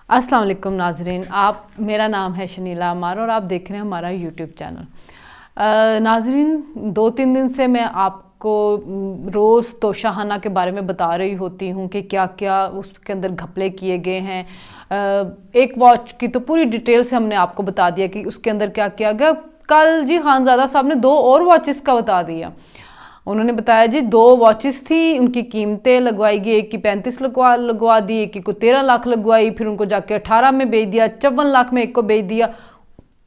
अस्सलाम वालेकुम नाजरीन, मेरा नाम है शनीला अमार और आप देख रहे हैं हमारा यूट्यूब चैनल। नाजरीन, 2-3 दिन से मैं आपको रोज़ तोशाखाना के बारे में बता रही होती हूँ कि क्या क्या उसके अंदर घपले किए गए हैं। एक वॉच की तो पूरी डिटेल से हमने आपको बता दिया कि उसके अंदर क्या किया गया। कल जी खानज़ादा साहब ने 2 और वॉचेस का बता दिया। उन्होंने बताया जी 2 वॉचेस थी, उनकी कीमतें लगवाई गई, एक की 35 लगवा दी, एक की को 13 लाख लगवाई, फिर उनको जाके 18 में बेच दिया, 54 लाख में एक को बेच दिया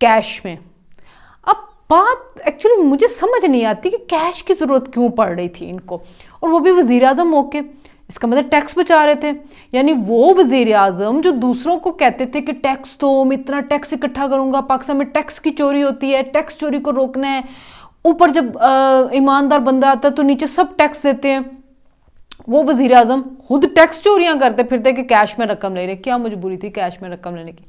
कैश में। अब बात एक्चुअली मुझे समझ नहीं आती कि कैश की ज़रूरत क्यों पड़ रही थी इनको, और वो भी वज़ीर आज़म मौके। इसका मतलब टैक्स बचा रहे थे। यानी वो वज़ीर आज़म जो दूसरों को कहते थे कि टैक्स दो, मैं इतना टैक्स इकट्ठा करूंगा, पाकिस्तान में टैक्स की चोरी होती है, टैक्स चोरी को रोकना है, ऊपर जब ईमानदार बंदा आता है तो नीचे सब टैक्स देते हैं। वो वजीर आजम खुद टैक्स चोरियां करते फिरते कि कैश में रकम ले रहे। क्या मजबूरी थी कैश में रकम लेने की?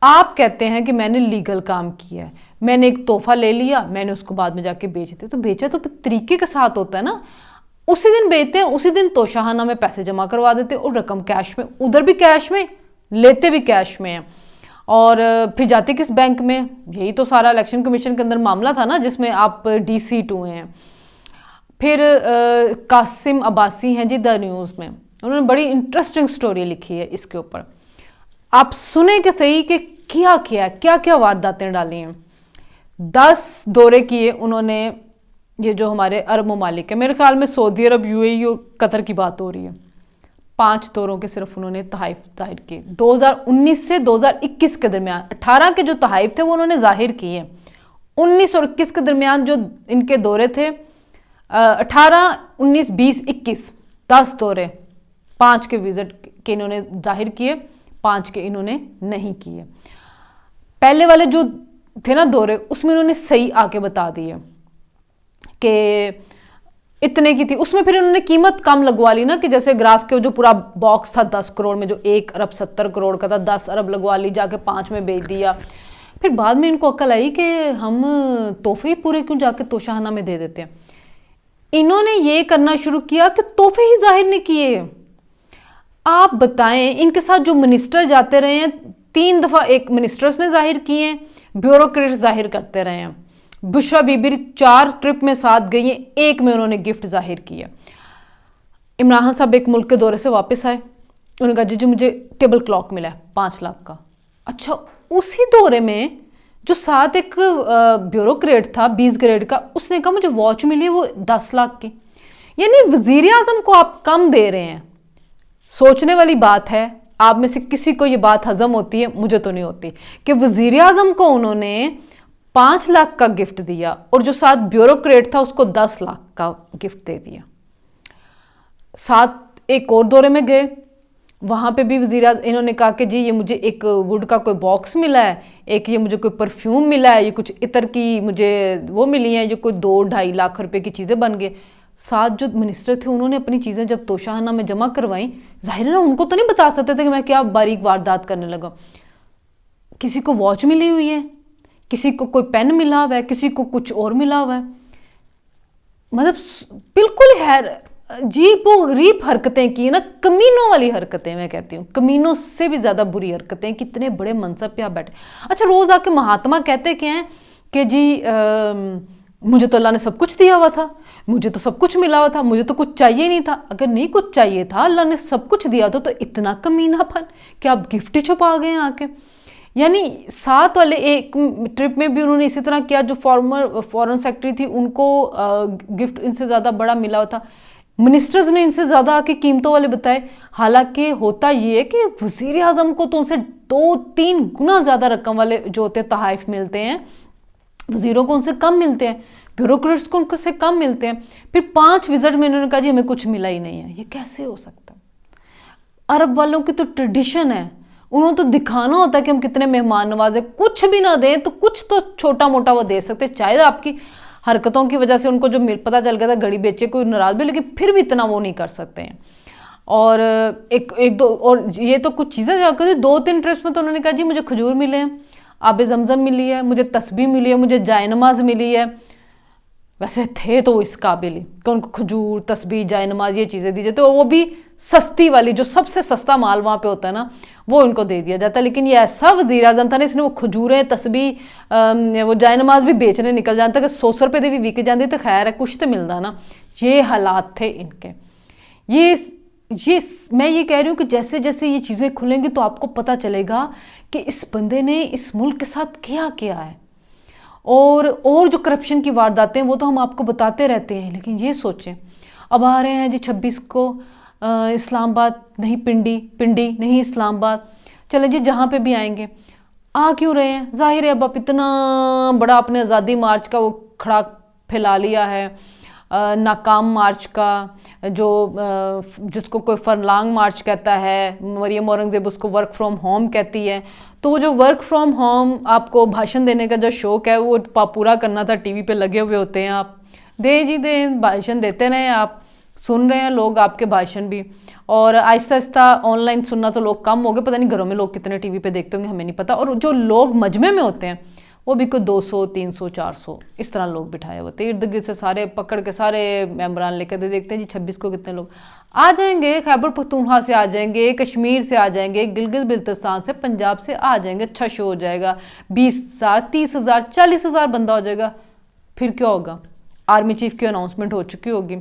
आप कहते हैं कि मैंने लीगल काम किया है, मैंने एक तोहफा ले लिया, मैंने उसको बाद में जाके बेच दिया। तो बेचा तो तरीके के साथ होता है ना, उसी दिन बेचते हैं, उसी दिन तोशाखाना में पैसे जमा करवा देते और रकम कैश में, उधर भी कैश में, लेते भी कैश में है। और फिर जाते किस बैंक में? यही तो सारा इलेक्शन कमीशन के अंदर मामला था ना, जिसमें आप DC2 हुए हैं। फिर कासिम अब्बासी हैं जी द न्यूज़ में, उन्होंने बड़ी इंटरेस्टिंग स्टोरी लिखी है इसके ऊपर। आप सुने के सही कि क्या किया, क्या क्या वारदातें डाली हैं। 10 दौरे किए उन्होंने, ये जो हमारे अरब ममालिक है, मेरे ख्याल में सऊदी अरब, UAE और कतर की बात हो रही है। 5 दौरों के सिर्फ उन्होंने तहाइफ जाहिर किए 2019 से 2021 के दरमियान। 18 के जो तहाइफ थे वो उन्होंने जाहिर किए, 19 और 21 के दरमियान जो इनके दौरे थे, 18, 19, 20, 21, 10 दौरे, 5 के विजिट के इन्होंने जाहिर किए, 5 के इन्होंने नहीं किए। पहले वाले जो थे ना दौरे, उसमें उन्होंने सही आके बता दिए कि इतने की थी। उसमें फिर उन्होंने कीमत कम लगवा ली ना, कि जैसे ग्राफ के जो पूरा बॉक्स था 10 करोड़ में, जो 1 अरब 70 करोड़ का था, 10 अरब लगवा ली, जाके 5 में बेच दिया। फिर बाद में इनको अक्ल आई कि हम तोहफे ही पूरे क्यों जाके तोशाखाना में दे देते हैं। इन्होंने ये करना शुरू किया कि तोहफे ही जाहिर नहीं किए। आप बताएं, इनके साथ जो मिनिस्टर जाते रहे हैं, 3 दफा एक मिनिस्टर्स ने जाहिर किए हैं, ब्यूरोक्रेट्स जाहिर करते रहे हैं। बुशरा बीबी 4 ट्रिप में साथ गई हैं, 1 में उन्होंने गिफ्ट जाहिर किया। इमरान खान साहब एक मुल्क के दौरे से वापस आए, उन्होंने कहा जी मुझे टेबल क्लॉक मिला है 5 लाख का। अच्छा, उसी दौरे में जो साथ एक ब्यूरोक्रेट था 20 ग्रेड का, उसने कहा मुझे वॉच मिली है वो 10 लाख की। यानी वजीर आजम को आप कम दे रहे हैं। सोचने वाली बात है, आप में से किसी को ये बात हजम होती है, मुझे तो नहीं होती, कि वजीर आजम को उन्होंने 5 लाख का गिफ्ट दिया और जो साथ ब्यूरोक्रेट था उसको 10 लाख का गिफ्ट दे दिया। साथ एक और दौरे में गए, वहां पे भी वजीर आज़म इन्होंने कहा कि जी ये मुझे एक वुड का कोई बॉक्स मिला है, एक ये मुझे कोई परफ्यूम मिला है, ये कुछ इतर की मुझे वो मिली है, ये कोई 2-2.5 लाख रुपए की चीज़ें बन गए। साथ जो मिनिस्टर थे उन्होंने अपनी चीज़ें जब तोशाखाना में जमा करवाई, जाहिर है ना उनको तो नहीं बता सकते थे कि मैं क्या बारीक वारदात करने लगा। किसी को वॉच मिली हुई है, किसी को कोई पेन मिला हुआ है, किसी को कुछ और मिला हुआ है। मतलब बिल्कुल है जीपो गरीब हरकतें की ना, कमीनों वाली हरकतें। मैं कहती हूँ कमीनों से भी ज्यादा बुरी हरकतें, कितने बड़े मनसब पे आप बैठे। अच्छा, रोज आके महात्मा कहते क्या हैं कि जी मुझे तो अल्लाह ने सब कुछ दिया हुआ था, मुझे तो सब कुछ मिला हुआ था, मुझे तो कुछ चाहिए नहीं था। अगर नहीं कुछ चाहिए था, अल्लाह ने सब कुछ दिया तो इतना कमीनापन कि आप गिफ्ट ही छुपा गए आके। यानी साथ वाले एक ट्रिप में भी उन्होंने इसी तरह किया। जो फॉरेन सेक्रेटरी थी उनको गिफ्ट इनसे ज़्यादा बड़ा मिला हुआ था, मिनिस्टर्स ने इनसे ज़्यादा आके कीमतों वाले बताए। हालांकि होता ये है कि वजीर आजम को तो उनसे 2-3 गुना ज़्यादा रकम वाले जो होते हैं तहाइफ मिलते हैं, वजीरों को उनसे कम मिलते हैं, ब्यूरोक्रेट्स को उनसे कम मिलते हैं। फिर 5 विजिट में इन्होंने कहा जी हमें कुछ मिला ही नहीं है। ये कैसे हो सकता? अरब वालों की तो ट्रेडिशन है, उन्होंने तो दिखाना होता है कि हम कितने मेहमान नवाज है। कुछ भी ना दें तो कुछ तो छोटा मोटा वो दे सकते, चाहे आपकी हरकतों की वजह से उनको जो पता चल गया था घड़ी बेचे कोई नाराज भी, लेकिन फिर भी इतना वो नहीं कर सकते हैं। और एक दो और ये तो कुछ चीज़ें जाकर 2-3 ट्रिप्स में तो उन्होंने कहा जी मुझे खजूर मिले हैं, आब जमजम मिली है, मुझे तस्बीह मिली है, मुझे जायनमाज मिली है। वैसे थे तो वो इस काबिल ही कि उनको खजूर, तस्बीह, जाय नमाज ये चीज़ें दी जाती, और वो भी सस्ती वाली, जो सबसे सस्ता माल वहाँ पे होता है ना, वो इनको दे दिया जाता है। लेकिन ये ऐसा वज़ीर आज़म था ना, इसने वो खजूरें, तस्बीह, वो जाय नमाज भी बेचने निकल जाता कि 100 रुपये भी विक जाती तो खैर है, कुछ तो मिलता ना। ये हालात थे इनके। ये मैं ये कह रही हूँ कि जैसे जैसे ये चीज़ें खुलेंगी तो आपको पता चलेगा कि इस बंदे ने इस मुल्क के साथ क्या किया है। और जो करप्शन की वारदातें हैं वो तो हम आपको बताते रहते हैं, लेकिन ये सोचें, अब आ रहे हैं जी 26 को इस्लामाबाद, नहीं पिंडी नहीं इस्लामाबाद, चले जी जहाँ पे भी आएंगे। आ क्यों रहे हैं? जाहिर है अब आप इतना बड़ा अपने आज़ादी मार्च का वो खड़ा फैला लिया है, नाकाम मार्च का, जो जिसको कोई फरलांग मार्च कहता है, मरियम औरंगज़ेब उसको वर्क फ्रॉम होम कहती है। तो वो जो वर्क फ्रॉम होम आपको भाषण देने का जो शौक़ है वो पूरा करना था, टीवी पे लगे हुए होते हैं आप, दे जी दे, भाषण देते रहें, आप सुन रहे हैं लोग आपके भाषण भी। और आहिस्ता आहिस्ता ऑनलाइन सुनना तो लोग कम हो गए, पता नहीं घरों में लोग कितने टीवी पे देखते होंगे, हमें नहीं पता। और जो लोग मजमे में होते हैं वो भी कोई 200, 300, 400 इस तरह लोग बिठाए होते हैं, इर्द गिर्द से सारे पकड़ के सारे मेम्बरान लेकर देखते हैं जी 26 को कितने लोग आ जाएंगे, खैबर पख्तूनख्वा से आ जाएंगे, कश्मीर से आ जाएंगे, गिलगित बिल्तिस्तान से, पंजाब से आ जाएंगे, अच्छा शो हो जाएगा, 20,000, 30,000, 40,000 बंदा हो जाएगा। फिर क्या होगा? आर्मी चीफ की अनाउंसमेंट हो चुकी होगी।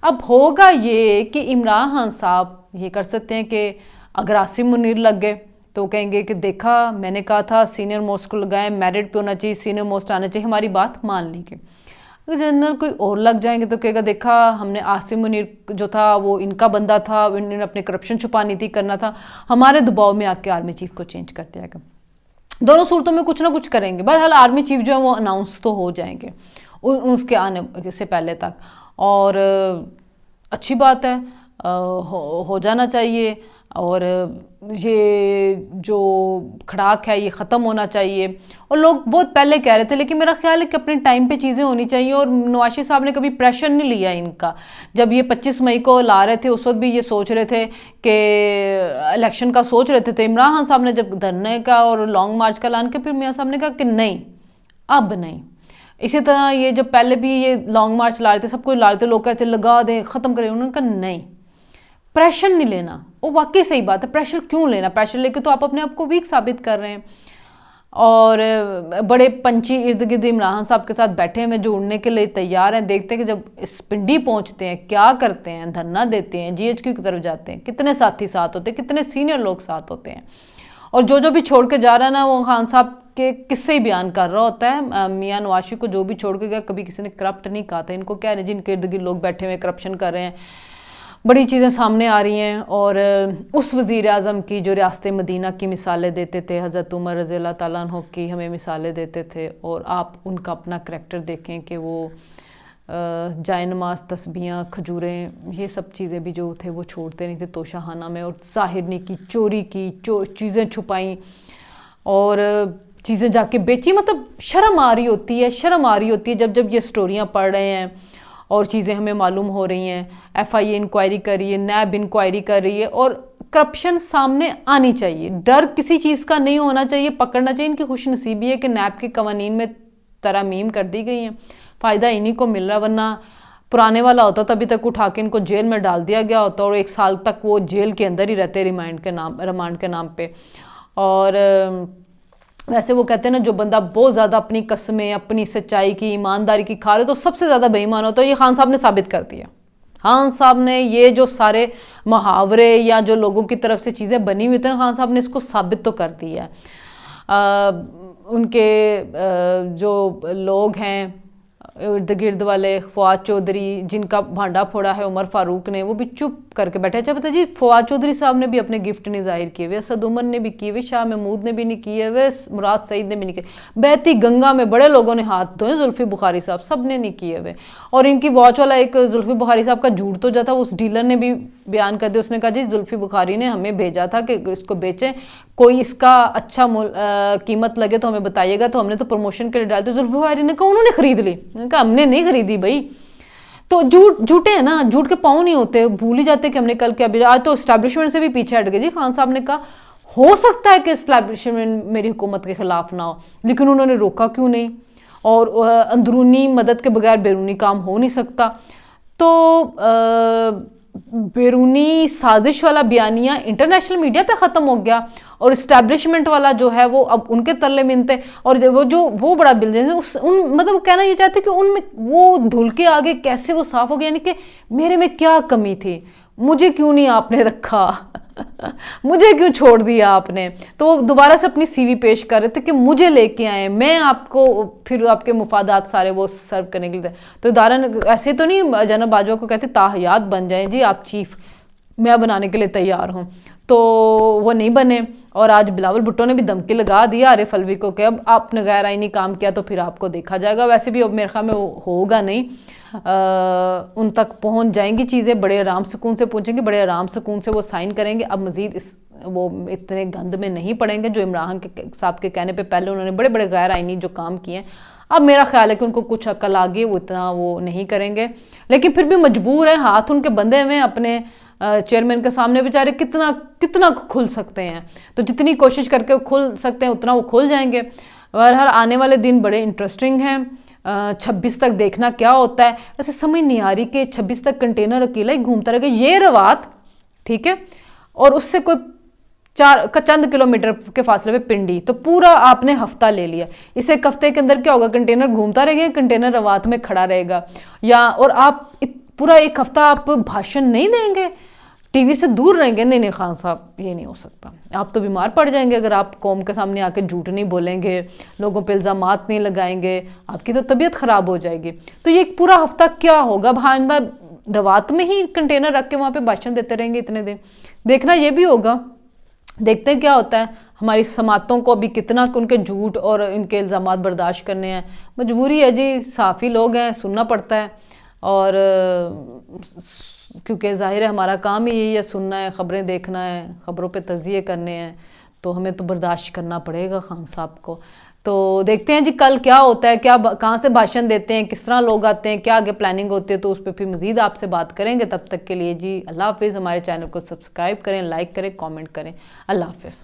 अब होगा ये कि इमरान खान साहब ये कर सकते हैं कि अगर आसिम मुनीर लग गए तो कहेंगे कि देखा मैंने कहा था सीनियर मोस्ट को लगाएं, मेरिट पे होना चाहिए, सीनियर मोस्ट आना चाहिए, हमारी बात मान ली गई। अगर जनरल कोई और लग जाएंगे तो कहेगा देखा हमने आसिम मुनीर जो था वो इनका बंदा था, इन्होंने अपने करप्शन छुपानी थी, करना था, हमारे दबाव में आके आर्मी चीफ को चेंज कर दिया गया। दोनों सूरतों में कुछ ना कुछ करेंगे। बहरहाल आर्मी चीफ जो है वो अनाउंस तो हो जाएंगे उसके आने से पहले तक, और अच्छी बात है, हो जाना चाहिए। और ये जो खड़ाक है ये ख़त्म होना चाहिए। और लोग बहुत पहले कह रहे थे, लेकिन मेरा ख्याल है कि अपने टाइम पे चीज़ें होनी चाहिए। और नवाज शरीफ साहब ने कभी प्रेशर नहीं लिया इनका। जब ये 25 मई को ला रहे थे उस वक्त भी ये सोच रहे थे कि इलेक्शन का सोच रहे थे। इमरान खान साहब ने जब धरने का और लॉन्ग मार्च का ऐलान किया, फिर मियाँ साहब ने कहा कि नहीं, अब नहीं। इसी तरह ये जब पहले भी ये लॉन्ग मार्च ला रहे थे, सब कुछ ला रहे थे, लोग कहते लगा दें, ख़त्म करें, उन्होंने कहा नहीं, प्रेशर नहीं लेना। वो वाकई सही बात है, प्रेशर क्यों लेना? प्रेशर लेके तो आप अपने आप को वीक साबित कर रहे हैं। और बड़े पंछी इर्द गिर्द इमरान खान साहब के साथ बैठे हैं जो उड़ने के लिए तैयार हैं। देखते हैं कि जब इस पिंडी पहुंचते हैं क्या करते हैं, धरना देते हैं, GHQ की तरफ जाते हैं, कितने साथी साथ होते हैं, कितने सीनियर लोग साथ होते हैं। और जो भी छोड़ के जा रहा है ना, वो खान साहब के किस्से ही बयान कर रहा होता है। मियाँ नवाज शरीफ को जो भी छोड़ के गया, कभी किसी ने करप्ट नहीं कहा था। इनको क्या है, जिनके इर्द गिर्द लोग बैठे हुए करप्शन कर रहे हैं, बड़ी चीज़ें सामने आ रही हैं। और उस वज़ीर आज़म की जो रियासत मदीना की मिसालें देते थे, हज़रत उमर रज़ी अल्लाह ताला अन्हु की हमें मिसालें देते थे, और आप उनका अपना करैक्टर देखें कि वो जाय नमाज, तस्बीहां, खजूरें, ये सब चीज़ें भी जो थे वो छोड़ते नहीं थे तोशाखाना में। और ज़ाहिर ने की, चोरी की, चीज़ें छुपाई और चीज़ें जाके बेची। मतलब शर्म आ रही होती है, शर्म आ रही होती है जब ये स्टोरियाँ पढ़ रहे हैं और चीज़ें हमें मालूम हो रही हैं। FIA इंक्वायरी कर रही है, NAB इंक्वायरी कर रही है, और करप्शन सामने आनी चाहिए। डर किसी चीज़ का नहीं होना चाहिए, पकड़ना चाहिए। इनकी खुशनसीबी है कि NAB के कवानीन में तरमीम कर दी गई हैं, फ़ायदा इन्हीं को मिल रहा, वरना पुराने वाला होता तभी तक उठा के इनको जेल में डाल दिया गया होता और 1 साल तक वो जेल के अंदर ही रहते रिमांड के नाम पे। और वैसे वो कहते हैं ना, जो बंदा बहुत ज़्यादा अपनी कसमें, अपनी सच्चाई की, ईमानदारी की खा रहे तो सबसे ज़्यादा बेईमान होता है। ये खान साहब ने साबित कर दिया। खान साहब ने ये जो सारे मुहावरे या जो लोगों की तरफ से चीज़ें बनी हुई थी, खान साहब ने इसको साबित तो कर दिया है। उनके जो लोग हैं इर्द गिर्द वाले, फवाद चौधरी जिनका भांडा फोड़ा है उमर फारूक ने, वो भी चुप करके बैठे। अच्छा पता जी, फवाद चौधरी साहब ने भी अपने गिफ्ट नहीं जाहिर किए हुए, असद उमर ने भी किए हुए, शाह महमूद ने भी नहीं किए हुए, मुराद सईद ने भी नहीं किए। बहती गंगा में बड़े लोगों ने हाथ धोए, जुल्फी बुखारी साहब सब ने नहीं किए हुए। और इनकी वॉच वाला एक जुल्फी बुखारी साहब का झूठ तो जाता, उस डीलर ने भी बयान कर दिया। उसने कहा जी जुल्फी बुखारी ने हमें भेजा था कि इसको बेचें, कोई इसका अच्छा कीमत लगे तो हमें बताइएगा, तो हमने तो प्रमोशन के लिए डाल दी। जुल्फी बुखारी ने कहा उन्होंने खरीद ली, कहा हमने नहीं खरीदी भाई। तो झूठे हैं ना, झूठ के पाँव नहीं होते, भूल ही जाते कि हमने कल क्या भी। आज तो एस्टैब्लिशमेंट से भी पीछे हट गए जी। खान साहब ने कहा हो सकता है कि एस्टैब्लिशमेंट मेरी हुकूमत के खिलाफ ना हो, लेकिन उन्होंने रोका क्यों नहीं। और अंदरूनी मदद के बगैर बैरूनी काम हो नहीं सकता। तो बैरूनी साजिश वाला बयानिया इंटरनेशनल मीडिया पे ख़त्म हो गया और इस्टेब्लिशमेंट वाला जो है वो अब उनके तरले मिलते, और वो बड़ा बिल्डिंग उन मतलब कहना ये चाहते कि उनमें वो धुल के आगे कैसे वो साफ हो गया, यानी कि मेरे में क्या कमी थी, मुझे क्यों नहीं आपने रखा मुझे क्यों छोड़ दिया आपने। तो वो दोबारा से अपनी सीवी पेश कर रहे थे कि मुझे लेके आए, मैं आपको फिर आपके मुफादात सारे वो सर्व करने के लिए। तो उदाहरण ऐसे तो नहीं जनाब बाजवा को कहते ताहयात बन जाए जी आप चीफ, मैं बनाने के लिए तैयार हूँ, तो वो नहीं बने। और आज बिलावल भुट्टो ने भी धमकी लगा दिया आरिफ अलवी को कि अब आपने गैर आईनी काम किया तो फिर आपको देखा जाएगा। वैसे भी अब मेरे ख्याल में होगा नहीं, उन तक पहुंच जाएंगी चीज़ें, बड़े आराम सुकून से पहुंचेंगी, बड़े आराम सुकून से वो साइन करेंगे। अब मजीद वो इतने गंद में नहीं पड़ेंगे जो इमरान के साहब के कहने पे पहले उन्होंने बड़े बड़े गैर आईनी जो काम किए हैं। अब मेरा ख्याल है कि उनको कुछ अक्ल आ गई, वो इतना वो नहीं करेंगे, लेकिन फिर भी मजबूर है, हाथ उनके बंधे हुए अपने चेयरमैन के सामने बेचारे कितना कितना खुल सकते हैं। तो जितनी कोशिश करके खुल सकते हैं उतना वो खुल जाएंगे। बहरहाल आने वाले दिन बड़े इंटरेस्टिंग हैं। 26 तक देखना क्या होता है। वैसे समझ नहीं आ रही कि 26 तक कंटेनर अकेला ही घूमता रहेगा, ये रवात ठीक है, और उससे कोई चंद किलोमीटर के फासले पे पिंडी, तो पूरा आपने हफ्ता ले लिया। इस एक हफ्ते के अंदर क्या होगा, कंटेनर घूमता रहेगा, कंटेनर रवात में खड़ा रहेगा, या और आप पूरा एक हफ्ता आप भाषण नहीं देंगे, टीवी से दूर रहेंगे। नहीं खान साहब, ये नहीं हो सकता, आप तो बीमार पड़ जाएंगे अगर आप कौम के सामने आके झूठ नहीं बोलेंगे, लोगों पे इल्ज़ामात नहीं लगाएंगे, आपकी तो तबीयत ख़राब हो जाएगी। तो ये एक पूरा हफ्ता क्या होगा, भाजपा रवात में ही कंटेनर रख के वहाँ पे भाषण देते रहेंगे इतने दिन। देखना ये भी होगा, देखते हैं क्या होता है। हमारी समातों को अभी कितना उनके झूठ और इनके इल्ज़ामात बर्दाश्त करने हैं, मजबूरी है जी, साफ़ी लोग हैं, सुनना पड़ता है। और क्योंकि ज़ाहिर है हमारा काम ही यही है, सुनना है, ख़बरें देखना है, ख़बरों पे तज़िये करने हैं, तो हमें तो बर्दाश्त करना पड़ेगा खान साहब को। तो देखते हैं जी कल क्या होता है, क्या कहाँ से भाषण देते हैं, किस तरह लोग आते हैं, क्या आगे प्लानिंग होती है, तो उस पर फिर मज़ीद आपसे बात करेंगे। तब तक के लिए जी अल्लाह हाफ़िज़। हमारे चैनल को सब्सक्राइब करें, लाइक करें, कमेंट करें। अल्लाह हाफ़िज़।